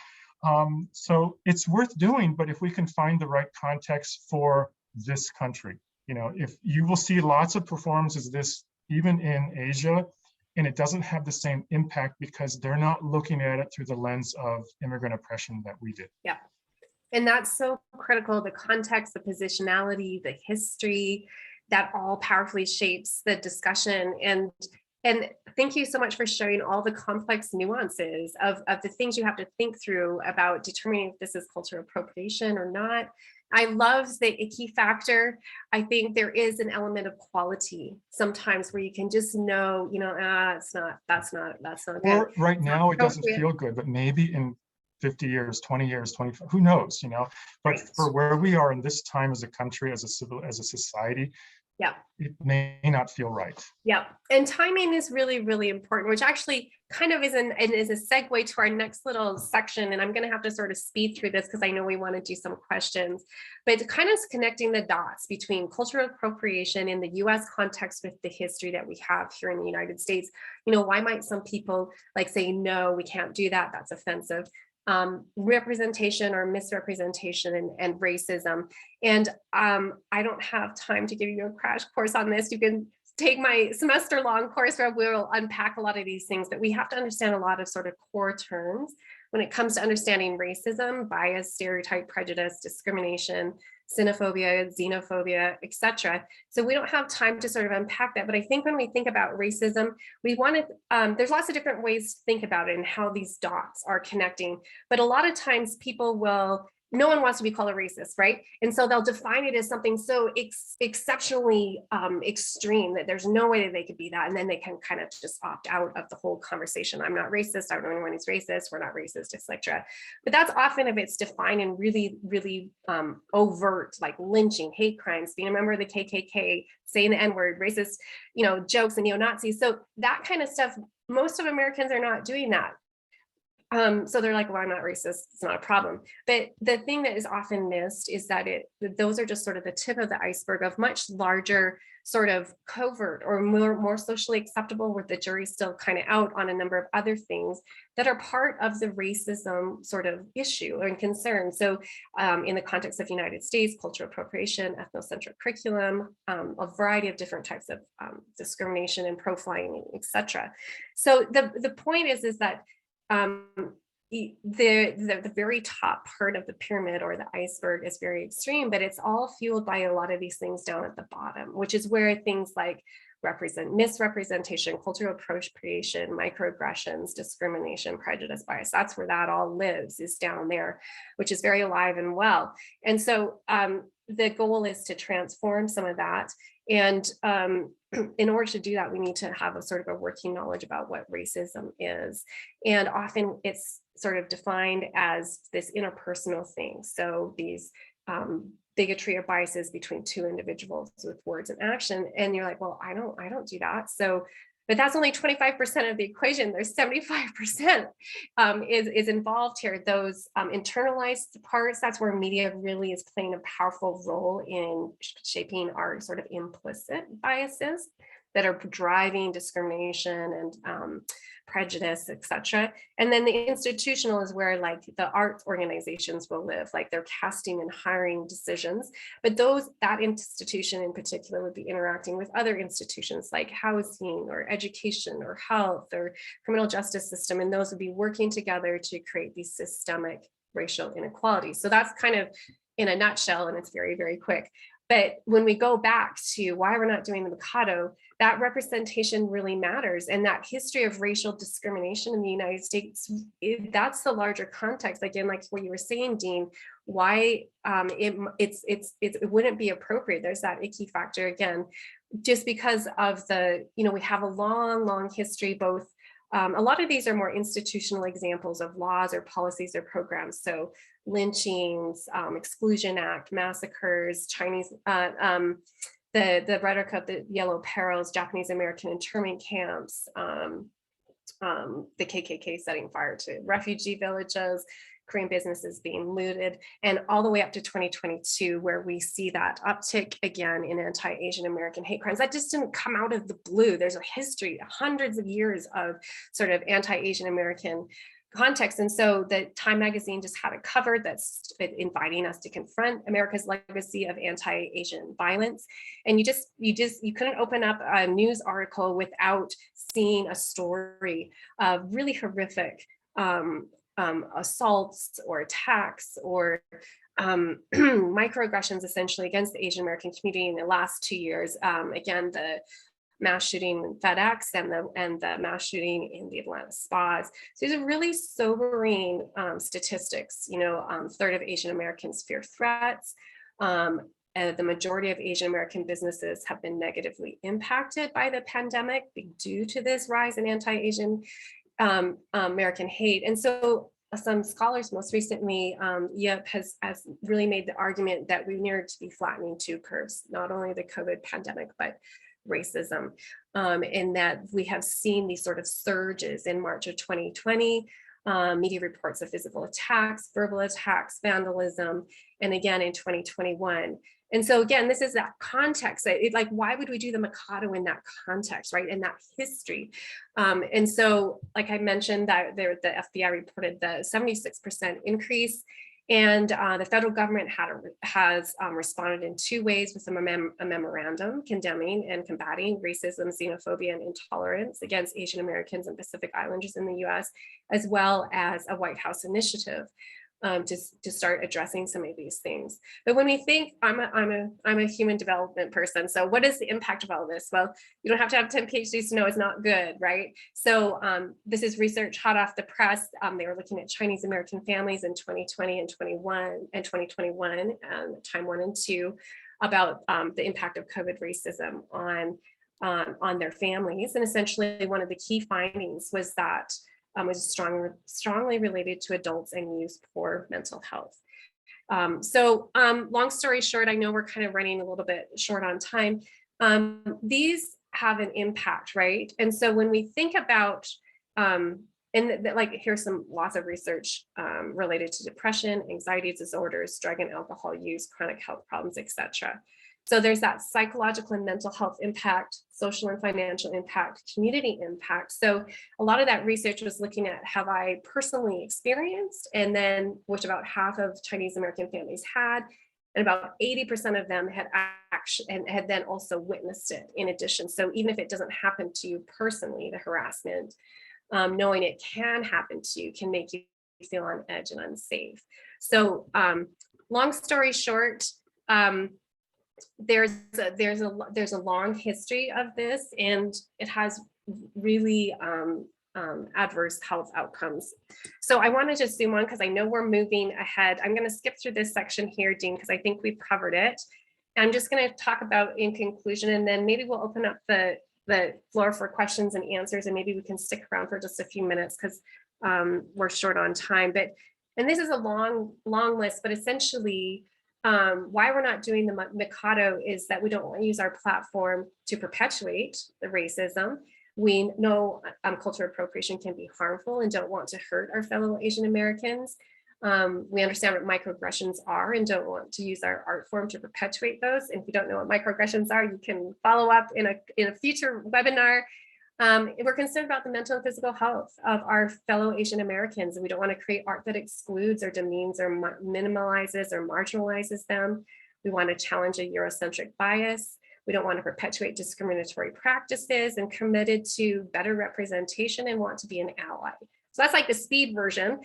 So it's worth doing, but if we can find the right context for this country, if you will see lots of performances this, even in Asia, and it doesn't have the same impact because they're not looking at it through the lens of immigrant oppression that we did. Yeah. And that's so critical, the context, the positionality, the history, that all powerfully shapes the discussion. And thank you so much for sharing all the complex nuances of the things you have to think through about determining if this is cultural appropriation or not. I love the key factor. I think there is an element of quality sometimes where you can just know, that's not good. Or right now it doesn't feel good, but maybe in 50 years, 20 years, 25, who knows, but right. For where we are in this time as a country, as a society, yeah, it may not feel right. Yeah, and timing is really, really important, which actually kind of is a segue to our next little section. And I'm going to have to sort of speed through this because I know we want to do some questions, but kind of connecting the dots between cultural appropriation in the US context with the history that we have here in the United States. Why might some people say, no, we can't do that, that's offensive. Representation or misrepresentation and racism. And I don't have time to give you a crash course on this. You can take my semester-long course where we'll unpack a lot of these things, but we have to understand a lot of sort of core terms when it comes to understanding racism, bias, stereotype, prejudice, discrimination, xenophobia, xenophobia, etc. So we don't have time to sort of unpack that. But I think when we think about racism, we want to, there's lots of different ways to think about it and how these dots are connecting. But a lot of times no one wants to be called a racist, right? And so they'll define it as something so exceptionally extreme that there's no way that they could be that. And then they can kind of just opt out of the whole conversation. I'm not racist. I don't know anyone who's racist. We're not racist, etc. But that's often if it's defined in really, really overt, like lynching, hate crimes, being a member of the KKK, saying the N-word, racist, jokes and neo-Nazis. So that kind of stuff, most of Americans are not doing that. So they're like, well, I'm not racist, it's not a problem. But the thing that is often missed is that those are just sort of the tip of the iceberg of much larger sort of covert or more socially acceptable, where the jury's still kind of out on a number of other things that are part of the racism sort of issue and concern. So in the context of the United States, cultural appropriation, ethnocentric curriculum, a variety of different types of discrimination and profiling, etc. So the point is that the very top part of the pyramid or the iceberg is very extreme, but it's all fueled by a lot of these things down at the bottom, which is where things like misrepresentation, cultural appropriation, microaggressions, discrimination, prejudice, bias. That's where that all lives, is down there, which is very alive and well. And so the goal is to transform some of that. And in order to do that, we need to have a sort of a working knowledge about what racism is. And often it's sort of defined as this interpersonal thing. So these bigotry or biases between two individuals with words and action. And you're like, well, I don't do that. So, but that's only 25% of the equation. There's 75% is involved here. Those internalized parts, that's where media really is playing a powerful role in shaping our sort of implicit biases that are driving discrimination and prejudice, etc. And then the institutional is where like the arts organizations will live, like they're casting and hiring decisions. But that institution in particular would be interacting with other institutions like housing or education or health or criminal justice system. And those would be working together to create these systemic racial inequalities. So that's kind of in a nutshell, and it's very, very quick. But when we go back to why we're not doing the Mikado, that representation really matters. And that history of racial discrimination in the United States, that's the larger context. Again, like what you were saying, Dean, why it wouldn't be appropriate. There's that icky factor again, just because of we have a long history, both a lot of these are more institutional examples of laws or policies or programs. So lynchings, Exclusion Act, massacres, Chinese, the rhetoric of the Yellow Perils, Japanese American internment camps, the KKK setting fire to refugee villages, Korean businesses being looted, and all the way up to 2022, where we see that uptick again in anti-Asian American hate crimes. That just didn't come out of the blue. There's a history, hundreds of years of sort of anti-Asian American context. And so the Time magazine just had a cover that's inviting us to confront America's legacy of anti-Asian violence. And you couldn't open up a news article without seeing a story of really horrific assaults or attacks or microaggressions essentially against the Asian American community in the last 2 years. Again, the mass shooting in FedEx and the mass shooting in the Atlanta spas. So these are really sobering statistics. A third of Asian Americans fear threats. The majority of Asian American businesses have been negatively impacted by the pandemic due to this rise in anti-Asian American hate. And so some scholars, most recently, Yip has really made the argument that we needed to be flattening two curves, not only the COVID pandemic, but racism, in that we have seen these sort of surges in March of 2020, media reports of physical attacks, verbal attacks, vandalism, and again in 2021. And so again, this is that context. Why would we do the Mikado in that context, right? In that history. And so, like I mentioned, that the FBI reported the 76% increase, and the federal government has responded in 2 ways with a memorandum condemning and combating racism, xenophobia, and intolerance against Asian Americans and Pacific Islanders in the U.S., as well as a White House initiative to start addressing some of these things. But when we think, I'm a human development person, so what is the impact of all of this? Well, you don't have to have 10 PhDs to know it's not good, right? So this is research hot off the press. They were looking at Chinese American families in 2020 and 2021, Time 1 and 2, about the impact of COVID racism on their families. And essentially one of the key findings was that was strongly related to adults and youth poor mental health. So long story short, I know we're kind of running a little bit short on time. These have an impact, right? And so when we think about, here's lots of research related to depression, anxiety disorders, drug and alcohol use, chronic health problems, etc. So there's that psychological and mental health impact, social and financial impact, community impact. So a lot of that research was looking at, have I personally experienced, and then which about half of Chinese American families had, and about 80% of them had had then also witnessed it in addition. So even if it doesn't happen to you personally, the harassment, knowing it can happen to you can make you feel on edge and unsafe. So long story short, there's a long history of this, and it has really adverse health outcomes. So I want to just zoom on because I know we're moving ahead. I'm going to skip through this section here, Dean, because I think we've covered it. I'm just going to talk about in conclusion, and then maybe we'll open up the floor for questions and answers, and maybe we can stick around for just a few minutes because we're short on time. And this is a long list, but essentially why we're not doing the Mikado is that we don't want to use our platform to perpetuate the racism. We know cultural appropriation can be harmful and don't want to hurt our fellow Asian Americans. We understand what microaggressions are and don't want to use our art form to perpetuate those. And if you don't know what microaggressions are, you can follow up in a future webinar. We're concerned about the mental and physical health of our fellow Asian Americans, and we don't want to create art that excludes or demeans or minimalizes or marginalizes them. We want to challenge a Eurocentric bias. We don't want to perpetuate discriminatory practices, and committed to better representation and want to be an ally. So that's like the speed version.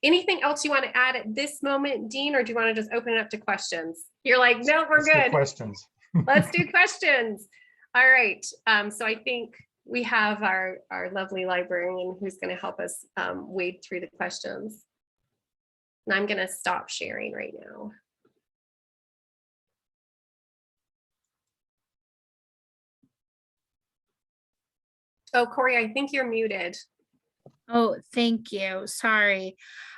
Anything else you want to add at this moment, Dean, or do you want to just open it up to questions? You're like, no, we're good. Questions. Let's do questions. All right. So I think we have our lovely librarian who's going to help us wade through the questions. And I'm going to stop sharing right now. Oh, Corey, I think you're muted. Oh, thank you. Sorry.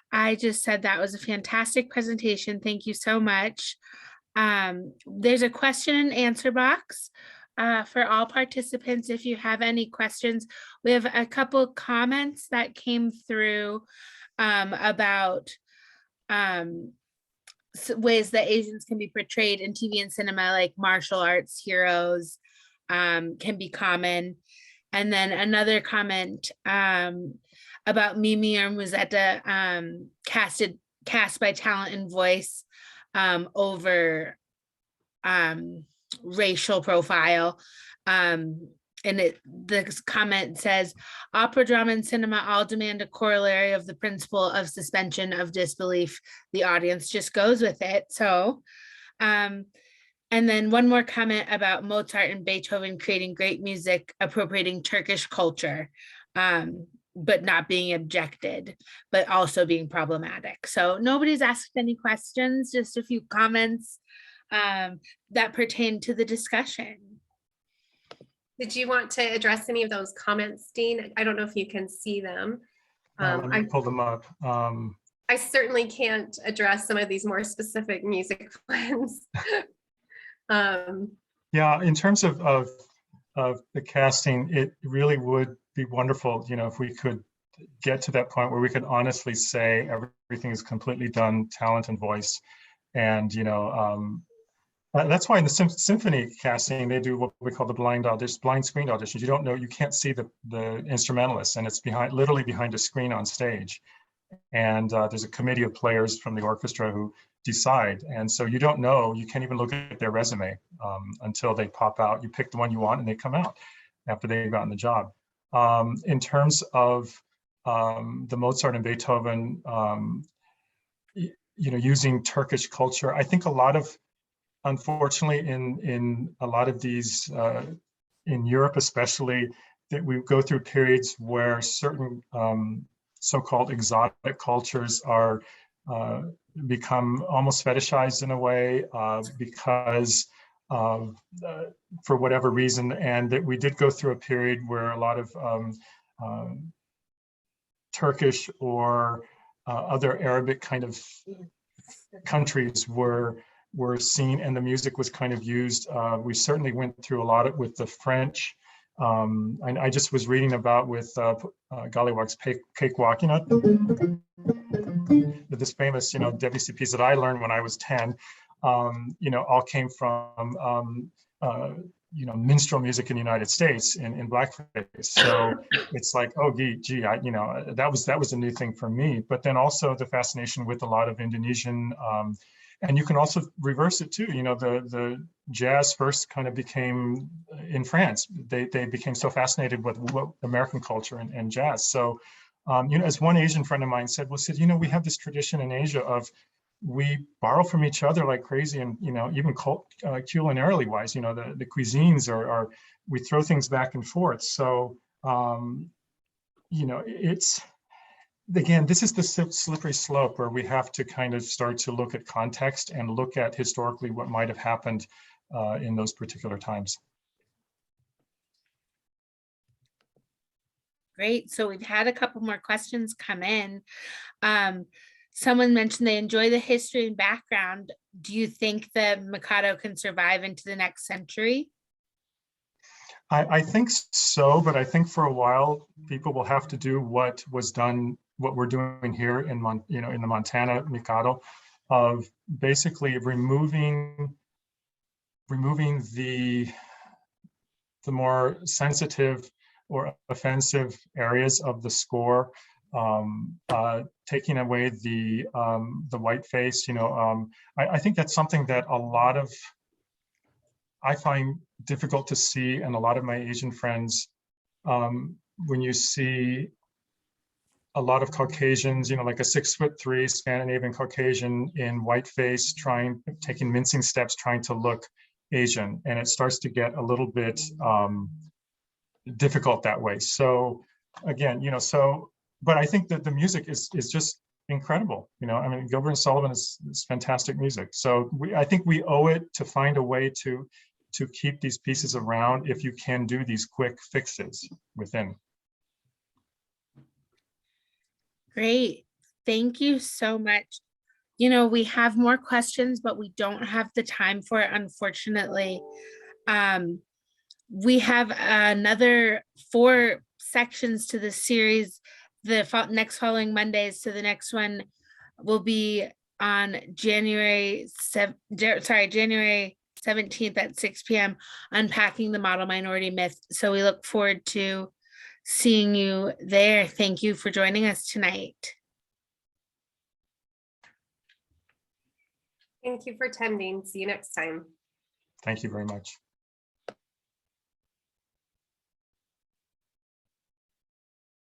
I just said that was a fantastic presentation. Thank you so much. There's a question and answer box for all participants. If you have any questions, we have a couple comments that came through about ways that Asians can be portrayed in TV and cinema, like martial arts heroes can be common. And then another comment about Mimi or Musetta cast by talent and voice over racial profile. And the comment says, opera, drama, and cinema all demand a corollary of the principle of suspension of disbelief. The audience just goes with it. So, and then one more comment about Mozart and Beethoven creating great music, appropriating Turkish culture, but not being objected, but also being problematic. So nobody's asked any questions, just a few comments that pertain to the discussion. Did you want to address any of those comments, Dean? I don't know if you can see them. Let me pull them up. I certainly can't address some of these more specific music ones. Yeah, in terms of the casting, it really would be wonderful, you know, if we could get to that point where we could honestly say everything is completely done, talent and voice. And, you know, that's why in the symphony casting, they do what we call the blind screen auditions. You don't know, you can't see the instrumentalist, and it's literally behind a screen on stage. And there's a committee of players from the orchestra who decide. And so you don't know, you can't even look at their resume until they pop out. You pick the one you want and they come out after they've gotten the job. In terms of the Mozart and Beethoven, you know, using Turkish culture, I think a lot of, unfortunately, in a lot of these, in Europe especially, that we go through periods where certain so-called exotic cultures are become almost fetishized in a way because of, for whatever reason, and that we did go through a period where a lot of Turkish or other Arabic kind of countries were seen, and the music was kind of used. We certainly went through a lot with the French. I just was reading about with Gollywog's Cakewalk, you know, this famous, you know, Debussy piece that I learned when I was 10, you know, all came from, you know, minstrel music in the United States in blackface. So it's like, oh, gee, you know, that was a new thing for me. But then also the fascination with a lot of Indonesian, and you can also reverse it too. You know, the jazz first kind of became in France. They became so fascinated with American culture and jazz. So, you know, as one Asian friend of mine said, you know, we have this tradition in Asia of we borrow from each other like crazy, and even culinarily wise, the cuisines are we throw things back and forth. So it's, again, this is the slippery slope where we have to kind of start to look at context and look at historically what might have happened in those particular times. Great. So we've had a couple more questions come in. Someone mentioned they enjoy the history and background. Do you think that Mikado can survive into the next century? I think so, but I think for a while people will have to do what was done, what we're doing here in in the Montana Mikado, of basically removing the more sensitive or offensive areas of the score, taking away the whiteface. I think that's something that I find difficult to see, and a lot of my Asian friends, when you see a lot of Caucasians, like a 6'3" Scandinavian Caucasian in whiteface, taking mincing steps, trying to look Asian, and it starts to get a little bit difficult that way. So again, but I think that the music is just incredible. I mean, Gilbert and Sullivan is fantastic music. So I think we owe it to find a way to keep these pieces around if you can do these quick fixes within. Great. Thank you so much. We have more questions, but we don't have the time for it, unfortunately. We have another 4 sections to this series, the next following Mondays. So the next one will be on January 17th at 6 p.m. unpacking the model minority myth. So we look forward to seeing you there. Thank you for joining us tonight. Thank you for attending. See you next time. Thank you very much.